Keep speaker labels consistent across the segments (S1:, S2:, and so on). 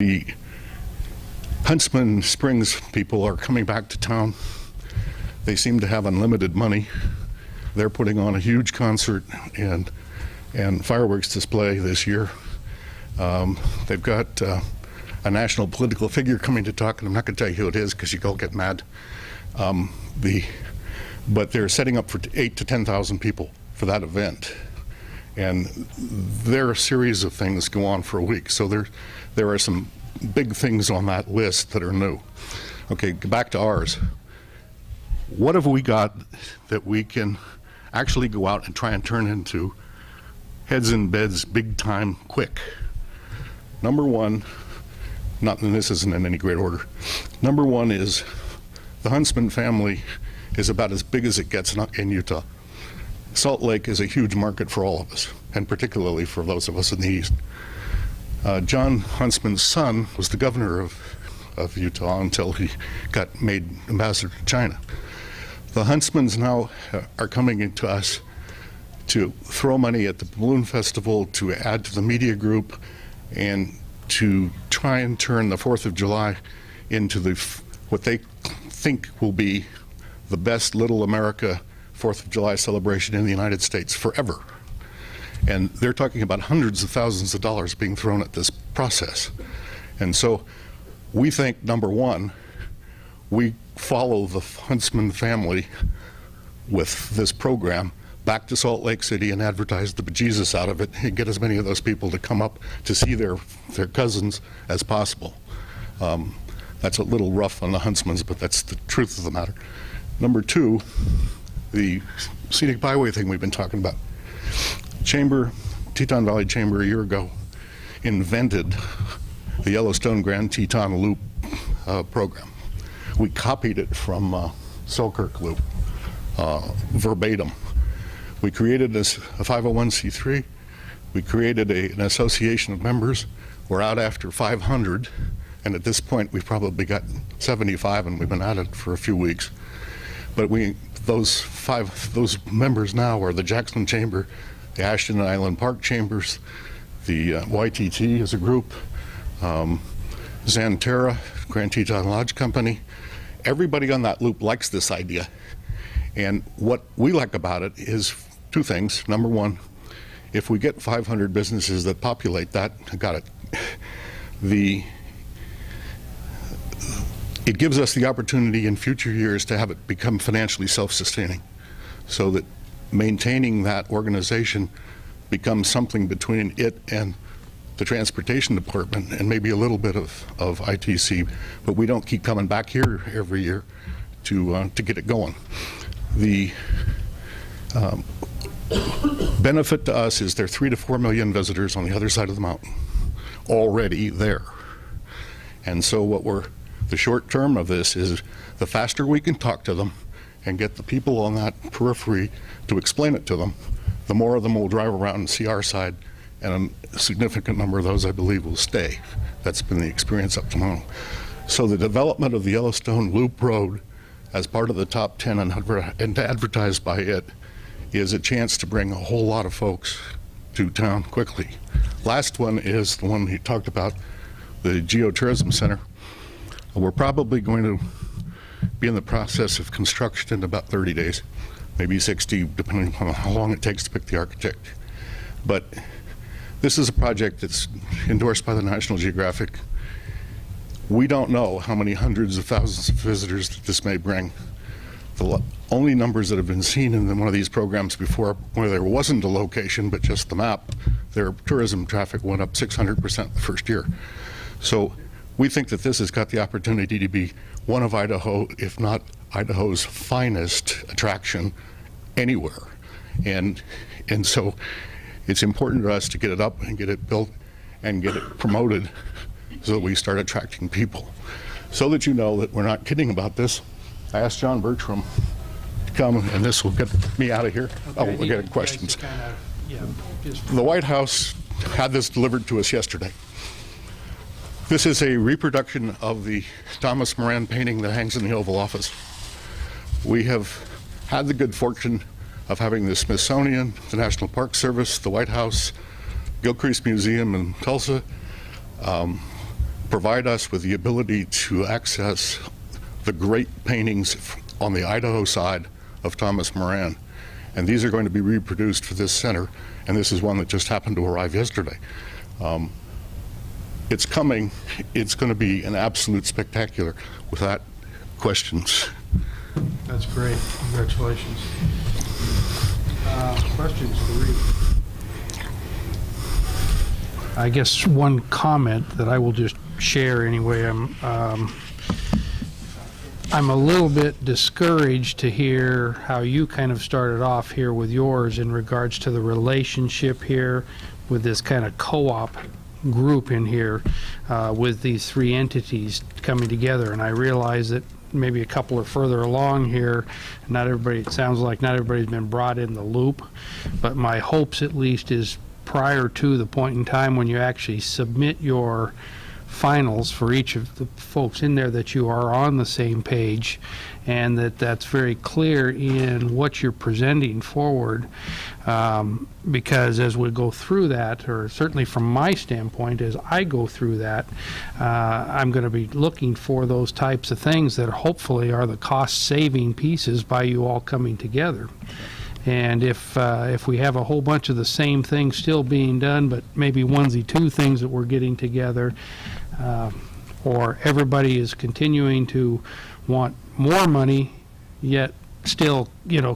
S1: The Huntsman Springs people are coming back to town. They seem to have unlimited money. They're putting on a huge concert and fireworks display this year. They've got a national political figure coming to talk, and I'm not going to tell you who it is because you'll get mad. But they're setting up for 8,000 to 10,000 people for that event. And there are a series of things go on for a week. So there are some big things on that list that are new. Okay, back to ours. What have we got that we can actually go out and try and turn into heads in beds big time quick? Number one, and this isn't in any great order. Number one is the Huntsman family is about as big as it gets in Utah. Salt Lake is a huge market for all of us, and particularly for those of us in the East. John Huntsman's son was the governor of Utah until he got made ambassador to China. The Huntsmans now are coming into us to throw money at the balloon festival, to add to the media group, and to try and turn the 4th of July into what they think will be the best Little America 4th of July celebration in the United States forever. And they're talking about hundreds of thousands of dollars being thrown at this process. And so we think, number one, we follow the Huntsman family with this program back to Salt Lake City and advertise the bejesus out of it and get as many of those people to come up to see their cousins as possible. That's a little rough on the Huntsmans, but that's the truth of the matter. Number two, the scenic byway thing we've been talking about. Teton Valley Chamber a year ago invented the Yellowstone Grand Teton Loop program. We copied it from Selkirk Loop, verbatim. We created this a 501c3. We created an association of members. We're out after 500, and at this point we've probably got 75, and we've been at it for a few weeks. But those members now are the Jackson Chamber, the Ashton and Island Park Chambers, the ITC as a group, Xanterra, Grand Teton Lodge Company. Everybody on that loop likes this idea. And what we like about it is two things. Number one, if we get 500 businesses that populate that, it gives us the opportunity in future years to have it become financially self-sustaining, so that maintaining that organization becomes something between it and the transportation department and maybe a little bit of ITC, but we don't keep coming back here every year to get it going. The benefit to us is there are 3 to 4 million visitors on the other side of the mountain already there. And so the short term of this is the faster we can talk to them and get the people on that periphery to explain it to them, the more of them will drive around and see our side, and a significant number of those, I believe, will stay. That's been the experience up to now. So the development of the Yellowstone Loop Road as part of the top 10 and advertised by it is a chance to bring a whole lot of folks to town quickly. Last one is the one he talked about, the Geotourism Center. We're probably going to be in the process of construction in about 30 days, maybe 60, depending on how long it takes to pick the architect. But this is a project that's endorsed by the National Geographic. We don't know how many hundreds of thousands of visitors that this may bring. The only numbers that have been seen in one of these programs before, where there wasn't a location but just the map, their tourism traffic went up 600% the first year. So we think that this has got the opportunity to be one of Idaho, if not Idaho's finest attraction anywhere. And so it's important to us to get it up and get it built and get it promoted so that we start attracting people. So that you know that we're not kidding about this, I asked John Bertram to come, and this will get me out of here. Okay, we'll get questions. The White House had this delivered to us yesterday. This is a reproduction of the Thomas Moran painting that hangs in the Oval Office. We have had the good fortune of having the Smithsonian, the National Park Service, the White House, Gilcrease Museum in Tulsa, provide us with the ability to access the great paintings on the Idaho side of Thomas Moran. And these are going to be reproduced for this center, and this is one that just happened to arrive yesterday. It's coming. It's going to be an absolute spectacular, without questions.
S2: That's great. Congratulations. Questions for Reed? I guess one comment that I will just share anyway. I'm a little bit discouraged to hear how you kind of started off here with yours in regards to the relationship here with this kind of co-op group in here with these three entities coming together. And I realize that maybe a couple are further along here. Not everybody, it sounds like not everybody's been brought in the loop, but my hopes at least is prior to the point in time when you actually submit your finals for each of the folks in there that you are on the same page, and that's very clear in what you're presenting forward, because as we go through that, or certainly from my standpoint as I go through that, I'm going to be looking for those types of things that hopefully are the cost-saving pieces by you all coming together. And if we have a whole bunch of the same things still being done, but maybe onesie-two things that we're getting together, or everybody is continuing to want more money, yet still,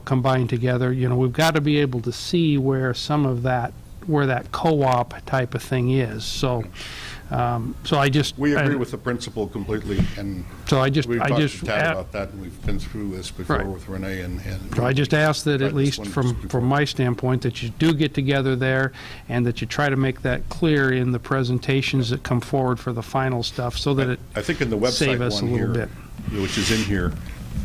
S2: combined together, we've got to be able to see where some of that, where that co-op type of thing is. So, we agree
S1: with the principle completely, and
S2: so
S1: we've talked to Tad about that, and we've been through this before with Renee. And
S2: so I just ask that at least from my standpoint that you do get together there, and that you try to make that clear in the presentations that come forward for the final stuff, so that
S1: I think in the website
S2: save us
S1: one
S2: a little
S1: here,
S2: bit,
S1: which is in here,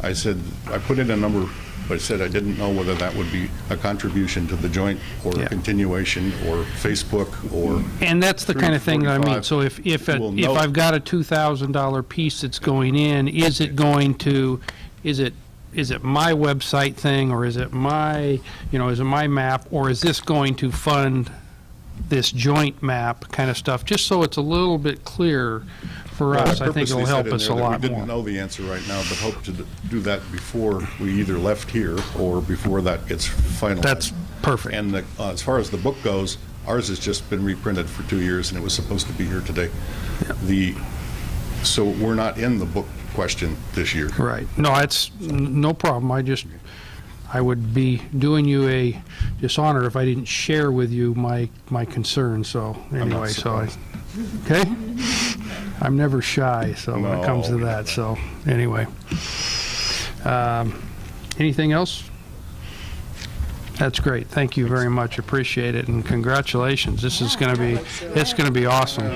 S1: I said I put in a number. But I said I didn't know whether that would be a contribution to the joint or a continuation or Facebook or. And
S2: that's the kind of thing that I mean. So if I've got a $2,000 piece that's going in, is it going to, is it my website thing, or is it my, is it my map, or is this going to fund this joint map kind of stuff? Just so it's a little bit clearer for us, I think it'll help us a lot more.
S1: We didn't know the answer right now, but hope to do that before we either left here or before that gets finalized.
S2: That's perfect.
S1: And as far as the book goes, ours has just been reprinted for 2 years, and it was supposed to be here today. Yep. So we're not in the book question this year.
S2: Right. No, it's no problem. I would be doing you a dishonor if I didn't share with you my concern. So anyway, okay. I'm never shy, so when it comes to that. So anyway, anything else? That's great. Thank you very much. Appreciate it, and congratulations. This is going to be awesome.